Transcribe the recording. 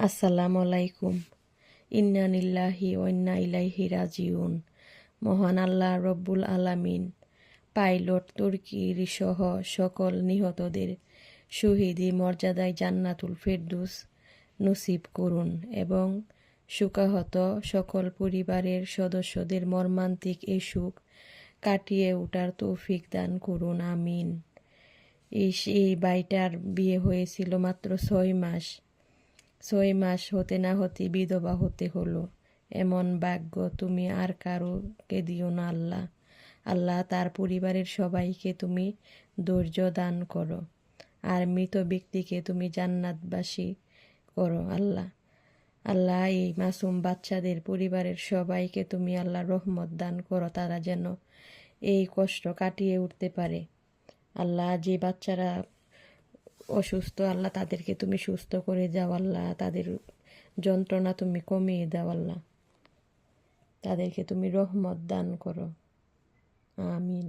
আসসালামু আলাইকুম। ইন্না লিল্লাহি ওয়া ইন্না ইলাইহি রাজিউন। মহান আল্লাহ রব্বুল আলামিন পাইলট তুর্কির সহ সকল নিহতদের শহীদি মর্যাদায় জান্নাতুল ফেরদৌস নসিব করুন এবং শোকাহত সকল পরিবারের সদস্যদের মর্মান্তিক এই শোক কাটিয়ে ওঠার তৌফিক দান করুন, আমিন। এই ভাইটার বিয়ে হয়েছিল মাত্র 6 মাস। 6 মাস হতে না হতে বিধবা হতে হলো। এমন ভাগ্য তুমি আর কারোকে দিও না আল্লাহ। আল্লাহ তার পরিবারের সবাইকে তুমি ধৈর্য দান করো, আর মৃত ব্যক্তিকে তুমি জান্নাতবাসী করো আল্লাহ। আল্লাহ এই মাসুম বাচ্চাদের পরিবারের সবাইকে তুমি আল্লাহ রহমত দান করো, তারা যেন এই কষ্ট কাটিয়ে উঠতে পারে। আল্লাহ যে বাচ্চারা অসুস্থ আল্লাহ তাদেরকে তুমি সুস্থ করে দাও আল্লাহ, তাদের যন্ত্রণা তুমি কমিয়ে দাও আল্লাহ, তাদেরকে তুমি রহমত দান করো, আমিন।